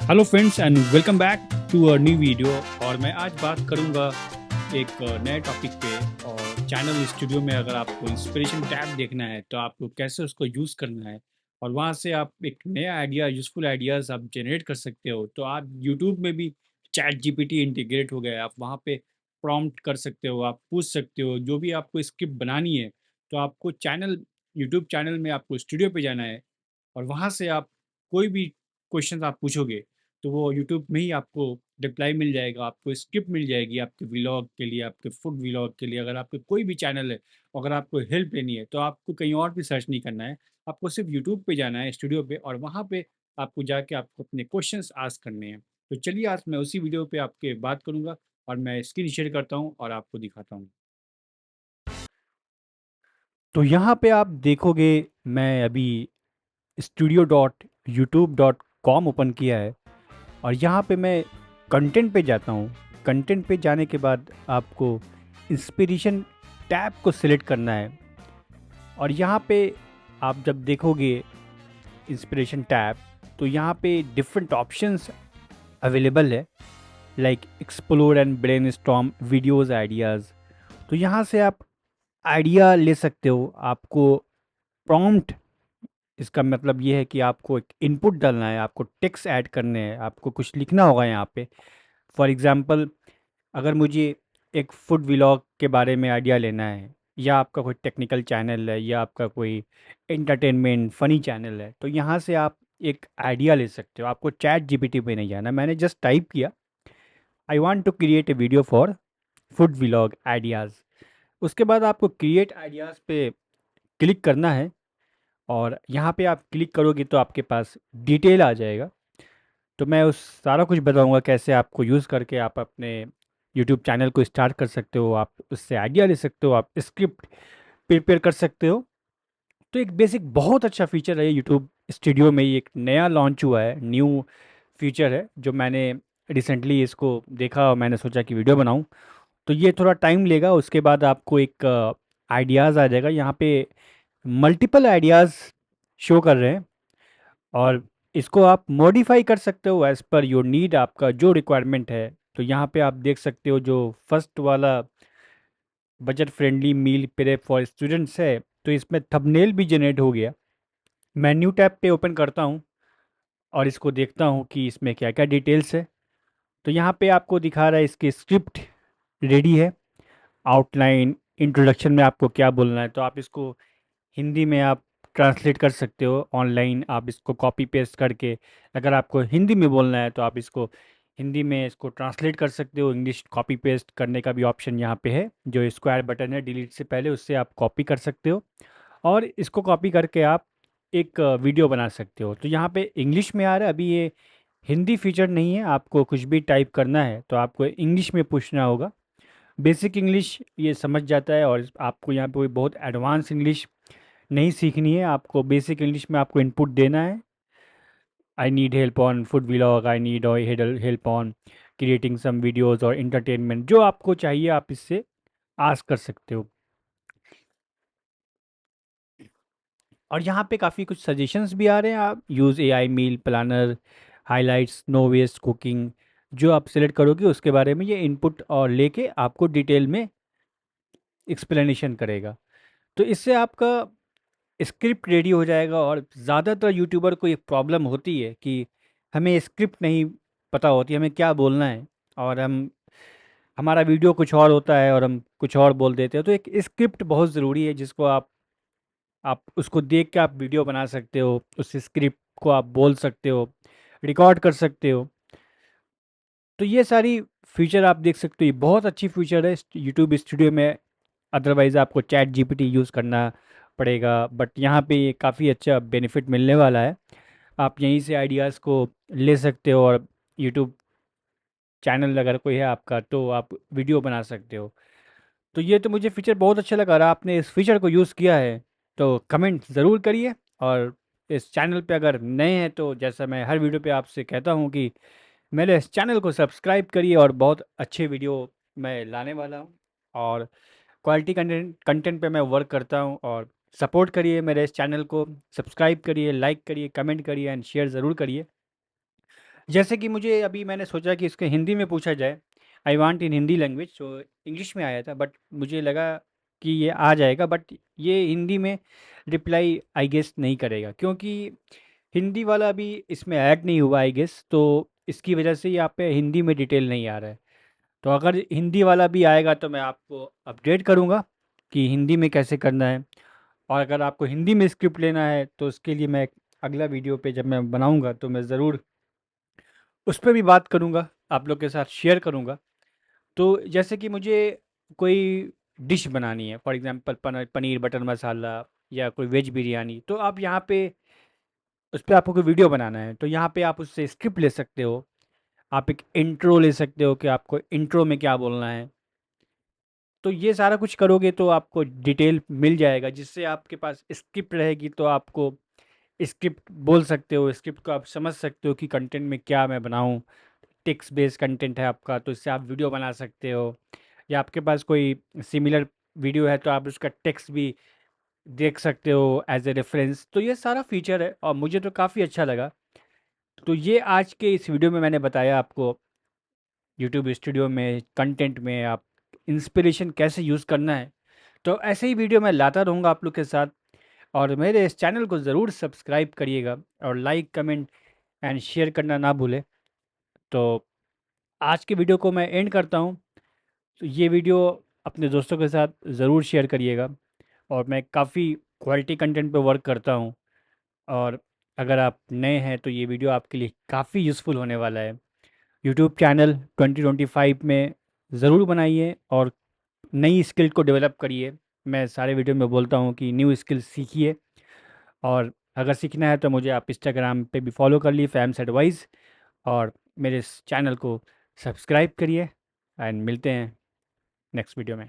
Hello friends and welcome back to a new video. और मैं आज बात करूंगा एक नए टॉपिक पे। और चैनल स्टूडियो में अगर आपको इंस्पिरेशन टैब देखना है तो आपको कैसे उसको यूज़ करना है और वहाँ से आप एक नया आइडिया, यूज़फुल आइडियाज़ आप जनरेट कर सकते हो। तो आप यूट्यूब में भी चैट जीपीटी इंटीग्रेट हो गया है, आप वहाँ पे प्रॉम्प्ट कर सकते हो, आप पूछ सकते हो जो भी आपको स्क्रिप्ट बनानी है। तो आपको चैनल, यूट्यूब चैनल में आपको स्टूडियो पे जाना है और वहाँ से आप कोई भी क्वेश्चन आप पूछोगे तो वो यूट्यूब में ही आपको रिप्लाई मिल जाएगा, आपको स्क्रिप्ट मिल जाएगी आपके व्लॉग के लिए, आपके फूड व्लॉग के लिए। अगर आपके कोई भी चैनल है, अगर आपको हेल्प लेनी है तो आपको कहीं और भी सर्च नहीं करना है, आपको सिर्फ यूट्यूब पे जाना है स्टूडियो पे, और वहाँ पे आपको जाके आपको अपने क्वेश्चंस आस्क करने हैं। तो चलिए आज मैं उसी वीडियो पे आपके बात करूँगा और मैं स्क्रीन शेयर करता हूँ और आपको दिखाता हूँ। तो यहाँ पे आप देखोगे, मैं अभी studio.youtube.com ओपन किया है और यहाँ पे मैं कंटेंट पे जाता हूँ। कंटेंट पे जाने के बाद आपको इंस्पिरेशन टैब को सिलेक्ट करना है और यहाँ पे आप जब देखोगे इंस्पिरेशन टैब, तो यहाँ पे डिफरेंट ऑप्शंस अवेलेबल है, like explore and brainstorm videos ideas. तो यहाँ से आप आइडिया ले सकते हो। आपको प्रॉम्प्ट, इसका मतलब ये है कि आपको एक इनपुट डालना है, आपको टेक्स्ट ऐड करने हैं, आपको कुछ लिखना होगा यहाँ पे। फॉर एग्ज़ाम्पल, अगर मुझे एक फूड व्लॉग के बारे में आइडिया लेना है, या आपका कोई टेक्निकल चैनल है, या आपका कोई एंटरटेनमेंट फ़नी चैनल है, तो यहाँ से आप एक आइडिया ले सकते हो। आपको चैट जीपीटी पे नहीं जाना। मैंने जस्ट टाइप किया, I want to create a video for food vlog ideas. उसके बाद आपको क्रिएट आइडियाज़ पे क्लिक करना है और यहाँ पे आप क्लिक करोगे तो आपके पास डिटेल आ जाएगा। तो मैं उस सारा कुछ बताऊंगा कैसे आपको यूज़ करके आप अपने यूट्यूब चैनल को स्टार्ट कर सकते हो, आप उससे आइडिया ले सकते हो, आप स्क्रिप्ट प्रिपेयर कर सकते हो। तो एक बेसिक बहुत अच्छा फीचर है यूट्यूब स्टूडियो में, ये एक नया लॉन्च हुआ है, न्यू फीचर है जो मैंने रिसेंटली इसको देखा और मैंने सोचा कि वीडियो बनाऊं। तो ये थोड़ा टाइम लेगा, उसके बाद आपको एक आइडियाज़ आ जाएगा। यहाँ पे मल्टीपल आइडियाज़ शो कर रहे हैं और इसको आप मॉडिफाई कर सकते हो एज़ पर योर नीड, आपका जो रिक्वायरमेंट है। तो यहाँ पे आप देख सकते हो जो फर्स्ट वाला budget friendly meal prep for students है, तो इसमें थंबनेल भी जनरेट हो गया। मैं न्यू टैब पे ओपन करता हूँ और इसको देखता हूँ कि इसमें क्या क्या डिटेल्स है। तो यहाँ पे आपको दिखा रहा है इसकी स्क्रिप्ट रेडी है, आउटलाइन, इंट्रोडक्शन में आपको क्या बोलना है। तो आप इसको हिंदी में आप ट्रांसलेट कर सकते हो ऑनलाइन, आप इसको कॉपी पेस्ट करके। अगर आपको हिंदी में बोलना है तो आप इसको हिंदी में इसको ट्रांसलेट कर सकते हो। इंग्लिश कॉपी पेस्ट करने का भी ऑप्शन यहाँ पे है, जो स्क्वायर बटन है डिलीट से पहले, उससे आप कॉपी कर सकते हो और इसको कॉपी करके आप एक वीडियो बना सकते हो। तो यहाँ पे इंग्लिश में आ रहा है, अभी ये हिंदी फीचर नहीं है। आपको कुछ भी टाइप करना है तो आपको इंग्लिश में पूछना होगा। बेसिक इंग्लिश ये समझ जाता है और आपको यहाँ पे कोई बहुत एडवांस इंग्लिश नहीं सीखनी है। आपको बेसिक इंग्लिश में आपको इनपुट देना है, I need help on food vlog, I need help on creating some videos और इंटरटेनमेंट, जो आपको चाहिए आप इससे आस्क कर सकते हो। और यहाँ पे काफ़ी कुछ सजेशंस भी आ रहे हैं। आप use AI meal planner, highlights, no waste cooking, जो आप सेलेक्ट करोगे उसके बारे में ये इनपुट और लेके आपको डिटेल में एक्सप्लेनेशन करेगा। तो इससे आपका स्क्रिप्ट रेडी हो जाएगा। और ज़्यादातर यूट्यूबर को एक प्रॉब्लम होती है कि हमें स्क्रिप्ट नहीं पता होती, हमें क्या बोलना है, और हम हमारा वीडियो कुछ और होता है और हम कुछ और बोल देते हैं। तो एक स्क्रिप्ट बहुत ज़रूरी है जिसको आप उसको देख के आप वीडियो बना सकते हो, उस स्क्रिप्ट को आप बोल सकते हो, रिकॉर्ड कर सकते हो। तो ये सारी फीचर आप देख सकते हो, ये बहुत अच्छी फीचर है यूट्यूब स्टूडियो में। अदरवाइज़ आपको चैट जीपीटी यूज़ करना पड़ेगा, बट यहाँ पे ये काफ़ी अच्छा बेनिफिट मिलने वाला है। आप यहीं से आइडियाज़ को ले सकते हो और यूट्यूब चैनल अगर कोई है आपका तो आप वीडियो बना सकते हो। तो ये तो मुझे फ़ीचर बहुत अच्छा लगा। और आपने इस फ़ीचर को यूज़ किया है तो कमेंट ज़रूर करिए। और इस चैनल पे अगर नए हैं तो जैसा मैं हर वीडियो पे आपसे कहता हूँ कि मेरे इस चैनल को सब्सक्राइब करिए, और बहुत अच्छे वीडियो मैं लाने वाला हूँ। और क्वालिटी कंटेंट कंटेंट पे मैं वर्क करता हूँ। और सपोर्ट करिए मेरे इस चैनल को, सब्सक्राइब करिए, लाइक करिए, कमेंट करिए एंड शेयर ज़रूर करिए। जैसे कि मुझे अभी मैंने सोचा कि इसके हिंदी में पूछा जाए, I want in Hindi language, तो इंग्लिश में आया था बट मुझे लगा कि ये आ जाएगा, बट ये हिंदी में रिप्लाई आई गेस नहीं करेगा क्योंकि हिंदी वाला अभी इसमें ऐड नहीं हुआ आई गेस, तो इसकी वजह से यहाँ पे हिंदी में डिटेल नहीं आ रहा है। तो अगर हिंदी वाला भी आएगा तो मैं आपको अपडेट करूँगा कि हिंदी में कैसे करना है। और अगर आपको हिंदी में स्क्रिप्ट लेना है तो उसके लिए मैं एक अगला वीडियो पे जब मैं बनाऊँगा तो मैं ज़रूर उस पे भी बात करूँगा, आप लोग के साथ शेयर करूँगा। तो जैसे कि मुझे कोई डिश बनानी है, फॉर एग्ज़ाम्पल पनीर बटर मसाला या कोई वेज बिरयानी, तो आप यहाँ पे उस पे आपको कोई वीडियो बनाना है, तो यहाँ पे आप उससे स्क्रिप्ट ले सकते हो। आप एक इंट्रो ले सकते हो कि आपको इंट्रो में क्या बोलना है। तो ये सारा कुछ करोगे तो आपको डिटेल मिल जाएगा, जिससे आपके पास स्क्रिप्ट रहेगी तो आपको स्क्रिप्ट बोल सकते हो, स्क्रिप्ट को आप समझ सकते हो कि कंटेंट में क्या मैं बनाऊँ। टेक्स्ट बेस्ड कंटेंट है आपका तो इससे आप वीडियो बना सकते हो, या आपके पास कोई सिमिलर वीडियो है तो आप उसका टेक्स्ट भी देख सकते हो एज ए रेफरेंस। तो ये सारा फीचर है और मुझे तो काफ़ी अच्छा लगा। तो ये आज के इस वीडियो में मैंने बताया आपको यूट्यूब स्टूडियो में कंटेंट में आप इंस्पिरेशन कैसे यूज़ करना है। तो ऐसे ही वीडियो मैं लाता रहूँगा आप लोग के साथ, और मेरे इस चैनल को ज़रूर सब्सक्राइब करिएगा और लाइक कमेंट एंड शेयर करना ना भूलें। तो आज के वीडियो को मैं एंड करता हूँ। तो ये वीडियो अपने दोस्तों के साथ ज़रूर शेयर करिएगा, और मैं काफ़ी क्वालिटी कंटेंट पे वर्क करता हूँ। और अगर आप नए हैं तो ये वीडियो आपके लिए काफ़ी यूज़फुल होने वाला है। यूट्यूब चैनल 2025 में ज़रूर बनाइए और नई स्किल को डेवलप करिए। मैं सारे वीडियो में बोलता हूँ कि न्यू स्किल सीखिए, और अगर सीखना है तो मुझे आप इंस्टाग्राम पे भी फॉलो कर लिए फैम्स एडवाइस, और मेरे इस चैनल को सब्सक्राइब करिए। एंड मिलते हैं नेक्स्ट वीडियो में।